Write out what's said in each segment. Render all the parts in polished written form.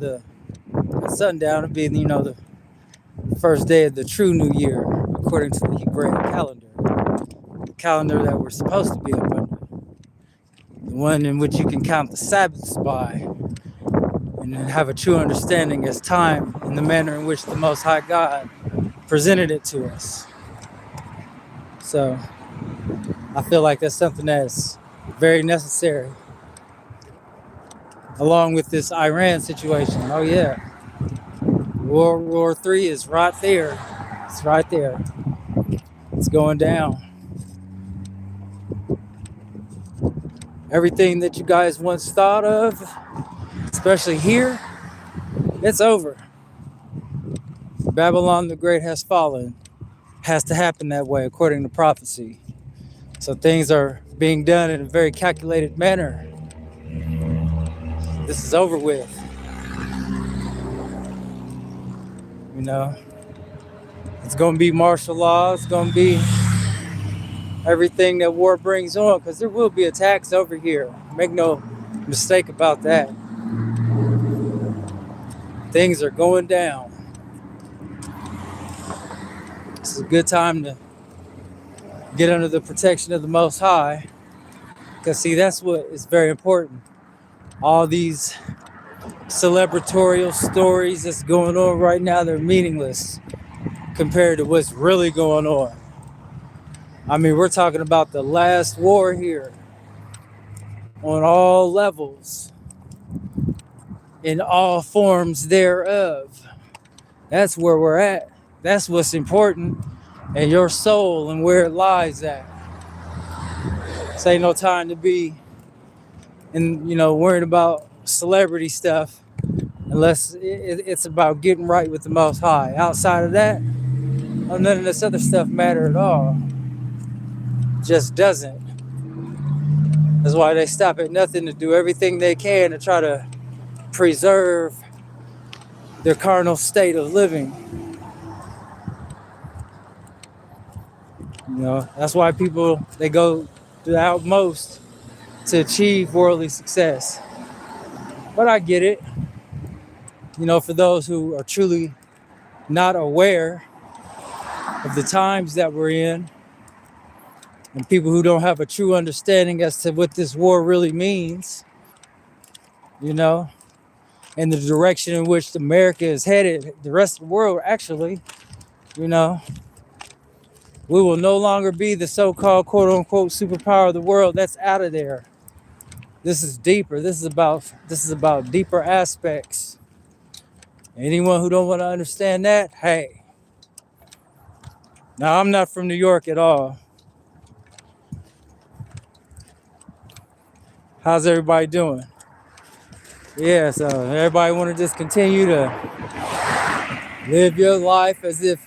the sundown will be, the first day of the true new year, according to the Hebraic calendar. The calendar that we're supposed to be up under. The one in which you can count the Sabbaths by and then have a true understanding as time in the manner in which the Most High God presented it to us. So I feel like that's something that's very necessary. Along with this Iran situation. Oh yeah. World War III is right there. It's right there. It's going down. Everything that you guys once thought of, especially here, it's over. Babylon the Great has fallen. Has to happen that way according to prophecy. So things are being done in a very calculated manner. This is over with. It's going to be martial law. It's going to be everything that war brings on, because there will be attacks over here. Make no mistake about that. Things are going down. It's a good time to get under the protection of the Most High, because see, that's what is very important. All these celebratorial stories that's going on right now, they're meaningless compared to what's really going on. I mean, we're talking about the last war here on all levels, in all forms thereof. That's where we're at. That's what's important, and your soul and where it lies at. This ain't no time to be worrying about celebrity stuff unless it's about getting right with the Most High. Outside of that, none of this other stuff matter at all. Just doesn't. That's why they stop at nothing to do everything they can to try to preserve their carnal state of living. That's why people, they go to the utmost to achieve worldly success. But I get it. For those who are truly not aware of the times that we're in, and people who don't have a true understanding as to what this war really means, and the direction in which America is headed, the rest of the world actually, we will no longer be the so-called quote-unquote superpower of the world. That's out of there. This is deeper. This is about deeper aspects. Anyone who don't want to understand that, hey. Now, I'm not from New York at all. How's everybody doing? Yeah, so everybody want to just continue to live your life as if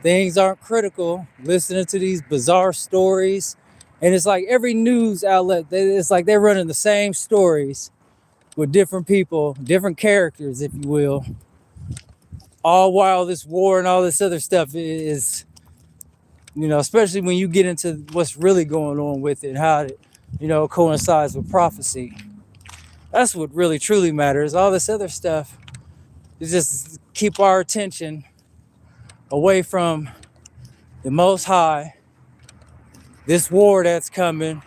things aren't critical, listening to these bizarre stories. And it's like every news outlet, it's like they're running the same stories with different people, different characters, if you will. All while this war and all this other stuff is, especially when you get into what's really going on with it, how it, coincides with prophecy. That's what really truly matters. All this other stuff is just keep our attention away from the Most High, this war that's coming,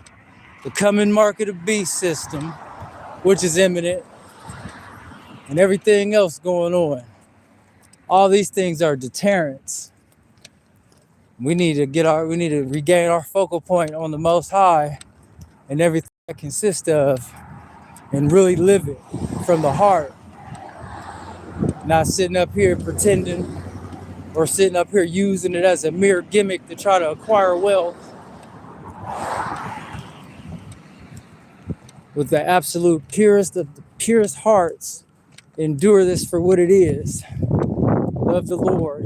the coming mark of the beast system, which is imminent, and everything else going on. All these things are deterrents. We need to regain our focal point on the Most High and everything that consists of, and really live it from the heart. Not sitting up here pretending or sitting up here using it as a mere gimmick to try to acquire wealth. With the absolute purest of the purest hearts, endure this for what it is. Love the Lord.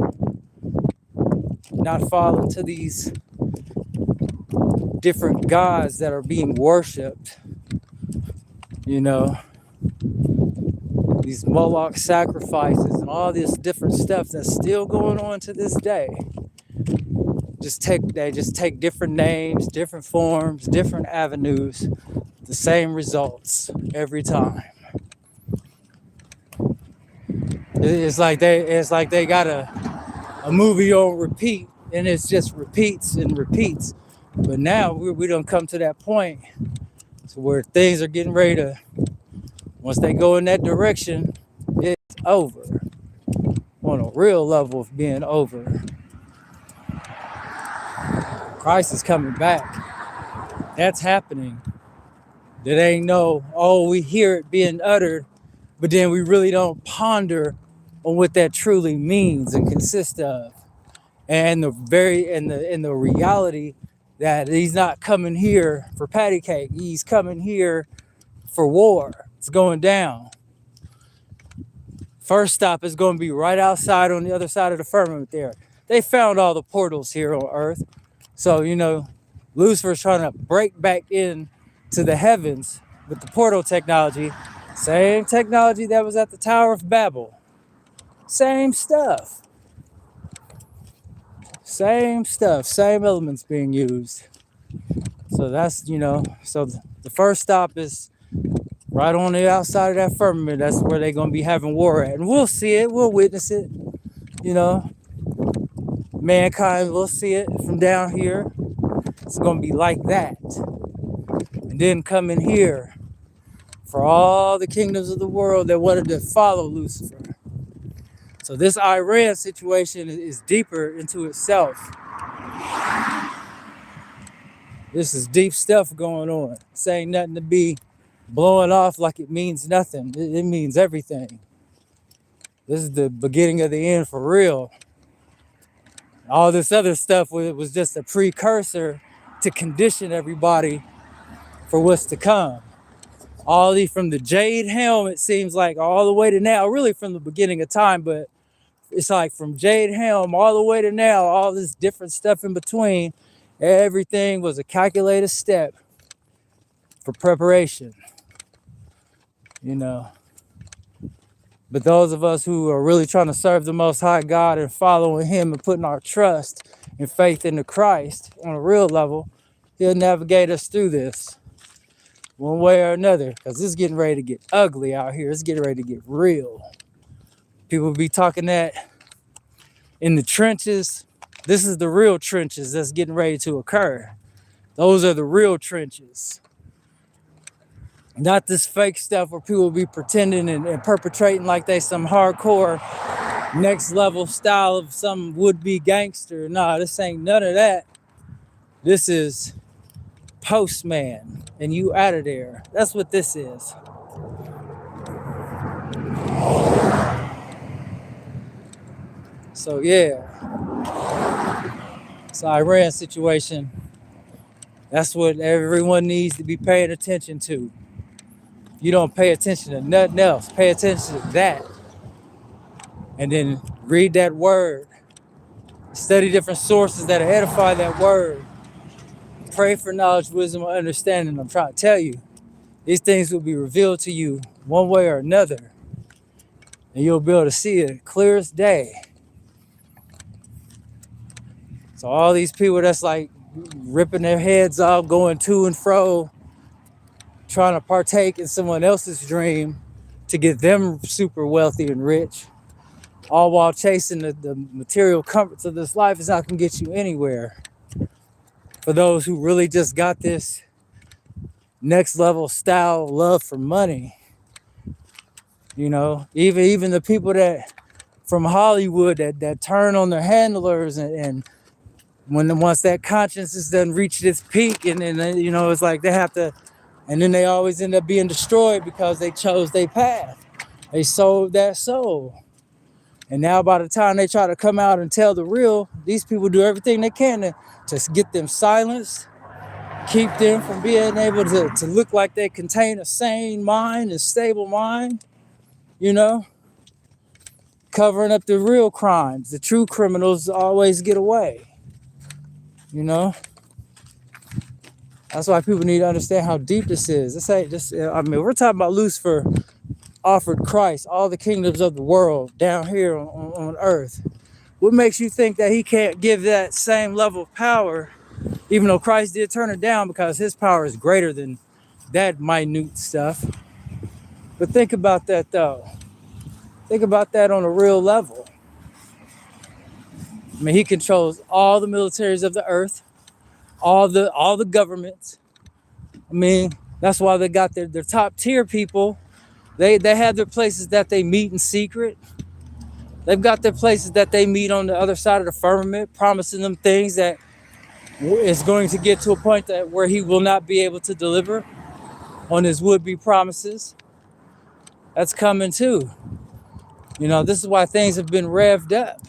Not fall into these different gods that are being worshipped. These Moloch sacrifices and all this different stuff that's still going on to this day. They just take different names, different forms, different avenues, the same results every time. It's like they got a movie on repeat, and it's just repeats and repeats. But now we don't come to that point where things are getting ready to, once they go in that direction, it's over. On a real level of being over. Christ is coming back. That's happening. That ain't no, oh, we hear it being uttered, but then we really don't ponder on what that truly means and consists of. And the reality that he's not coming here for patty cake. He's coming here for war. It's going down. First stop is going to be right outside on the other side of the firmament there. They found all the portals here on Earth. So, Lucifer's trying to break back in to the heavens with the portal technology. Same technology that was at the Tower of Babel. Same stuff. Same stuff. Same elements being used. So that's, so the first stop is right on the outside of that firmament. That's where they're going to be having war at. And we'll see it. We'll witness it. Mankind will see it from down here. It's going to be like that. And then come in here for all the kingdoms of the world that wanted to follow Lucifer. So this Iran situation is deeper into itself. This is deep stuff going on. This ain't nothing to be blowing off like it means nothing. It means everything. This is the beginning of the end for real. All this other stuff was just a precursor to condition everybody for what's to come. From the Jade Helm, it seems like, all the way to now, really from the beginning of time, but it's like from Jade Helm all the way to now, all this different stuff in between, everything was a calculated step for preparation, But those of us who are really trying to serve the Most High God and following Him and putting our trust and faith into Christ on a real level, He'll navigate us through this one way or another, because it's getting ready to get ugly out here. It's getting ready to get real. People be talking that in the trenches. This is the real trenches that's getting ready to occur. Those are the real trenches. Not this fake stuff where people be pretending and perpetrating like they some hardcore next level style of some would-be gangster. Nah, this ain't none of that. This is postman and you out of there. That's what this is. So yeah, it's an Iran situation. That's what everyone needs to be paying attention to. You don't pay attention to nothing else. Pay attention to that. And then read that word. Study different sources that edify that word. Pray for knowledge, wisdom, and understanding. I'm trying to tell you, these things will be revealed to you one way or another. And you'll be able to see it clear as day. So all these people that's like ripping their heads off, going to and fro, trying to partake in someone else's dream to get them super wealthy and rich, all while chasing the material comforts of this life, is not going to get you anywhere. For those who really just got this next level style love for money, even the people that from Hollywood that turn on their handlers and once that conscience is done reached its peak, and then it's like they have to. And then they always end up being destroyed because they chose their path. They sold that soul. And now by the time they try to come out and tell the real, these people do everything they can to get them silenced, keep them from being able to look like they contain a sane mind and stable mind, covering up the real crimes. The true criminals always get away, That's why people need to understand how deep this is. We're talking about Lucifer offered Christ all the kingdoms of the world down here on earth. What makes you think that he can't give that same level of power, even though Christ did turn it down because his power is greater than that minute stuff? But think about that though. Think about that on a real level. I mean, he controls all the militaries of the earth, all the governments. I mean, that's why they got their top tier people. They have their places that they meet in secret. They've got their places that they meet on the other side of the firmament, promising them things that is going to get to a point that where he will not be able to deliver on his would-be promises. That's coming too. You know, this is why things have been revved up.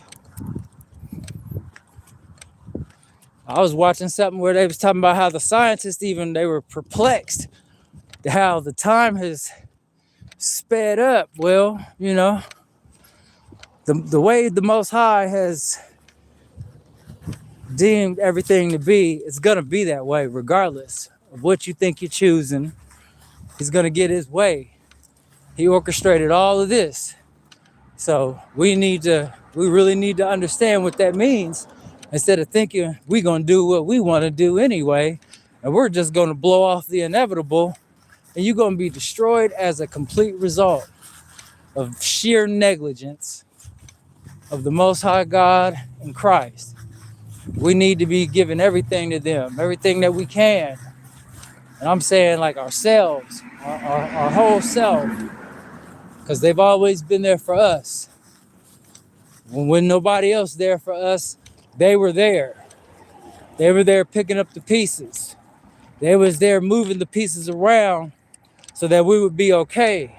I was watching something where they was talking about how the scientists they were perplexed how the time has sped up. Well, you know, the way the Most High has deemed everything to be, it's gonna be that way regardless of what you think you're choosing. He's gonna get his way. He orchestrated all of this. So we really need to understand what that means instead of thinking we're gonna do what we want to do anyway, and we're just gonna blow off the inevitable, and you're gonna be destroyed as a complete result of sheer negligence of the Most High God and Christ. We need to be giving everything to them, everything that we can. And I'm saying like ourselves, our whole self, because they've always been there for us. When nobody else there for us, they were there. They were there picking up the pieces. They was there moving the pieces around so that we would be okay,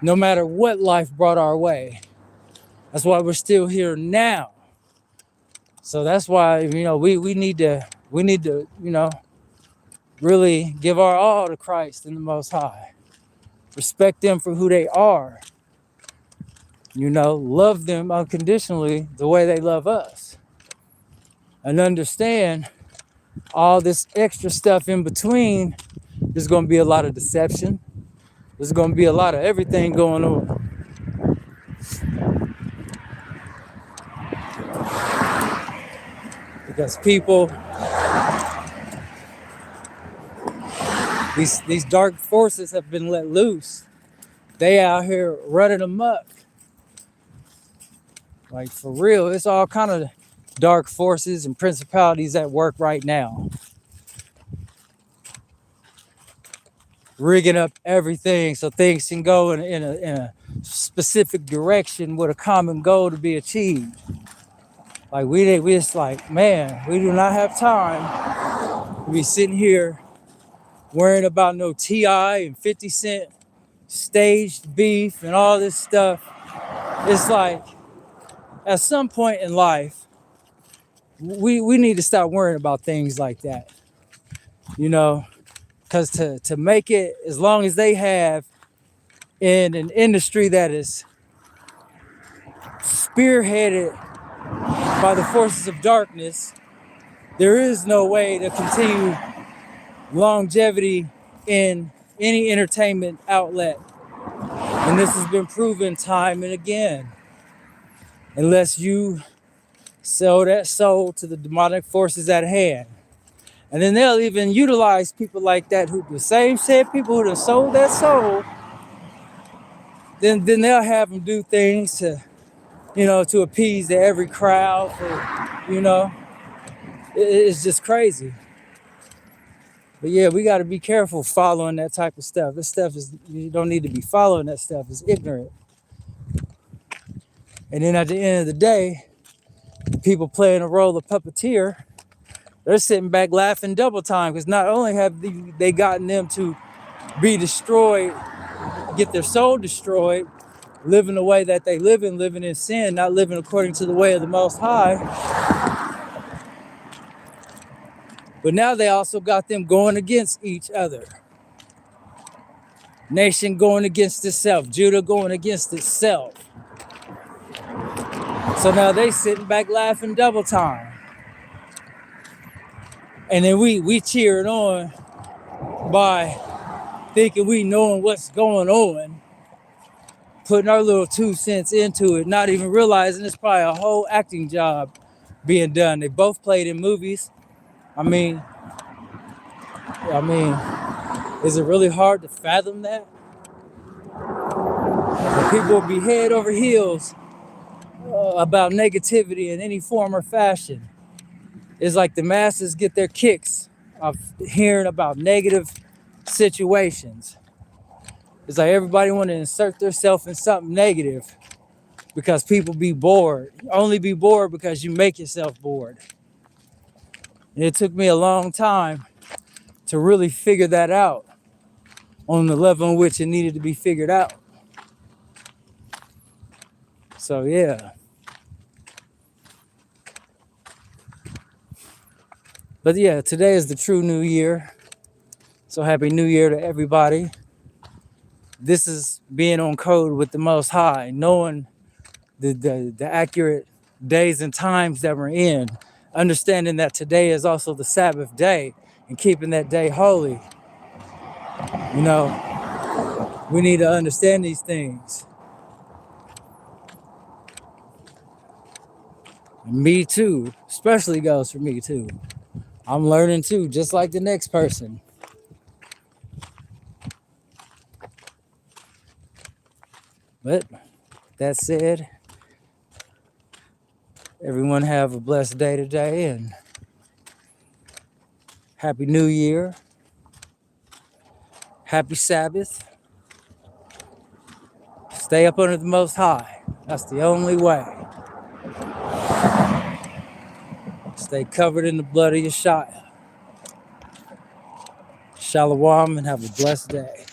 no matter what life brought our way. That's why we're still here now. So that's why, you know, we need to, you know, really give our all to Christ and the Most High. Respect them for who they are. You know, love them unconditionally the way they love us. And understand all this extra stuff in between. There's going to be a lot of deception. There's going to be a lot of everything going on. Because people, these dark forces have been let loose. They out here running amok. Like for real, it's all kind of dark forces and principalities at work right now. Rigging up everything so things can go in a specific direction with a common goal to be achieved. Like we just like, man, we do not have time to be sitting here worrying about no T.I. and 50 Cent staged beef and all this stuff. It's like, at some point in life, we need to stop worrying about things like that. You know, because to make it as long as they have in an industry that is spearheaded by the forces of darkness, there is no way to continue longevity in any entertainment outlet. And this has been proven time and again. Unless you sell that soul to the demonic forces at hand. And then they'll even utilize people like that, who the same said people who have sold that soul, then they'll have them do things to, you know, to appease the every crowd for, you know, it's just crazy. But yeah, we got to be careful following that type of stuff. This stuff you don't need to be following that stuff. It's ignorant. And then at the end of the day, the people playing the role of puppeteer, they're sitting back laughing double time, because not only have they gotten them to be destroyed, get their soul destroyed, living the way that they living in sin, not living according to the way of the Most High. But now they also got them going against each other. Nation going against itself, Judah going against itself. So now they sitting back laughing double time. And then we cheering on by thinking we knowing what's going on, putting our little 2 cents into it, not even realizing it's probably a whole acting job being done. They both played in movies. I mean, is it really hard to fathom that? People will be head over heels about negativity in any form or fashion. It's like the masses get their kicks of hearing about negative situations. It's like everybody want to insert themselves in something negative because people be bored. You only be bored because you make yourself bored. And it took me a long time to really figure that out on the level in which it needed to be figured out. So yeah. But yeah, today is the true new year. So happy new year to everybody. This is being on code with the Most High, knowing the accurate days and times that we're in, understanding that today is also the Sabbath day and keeping that day holy. You know, we need to understand these things. Me too, especially goes for me too. I'm learning too, just like the next person. But that said, everyone have a blessed day today and happy new year. Happy Sabbath. Stay up under the Most High. That's the only way. Stay covered in the blood of Yeshua. Shalom and have a blessed day.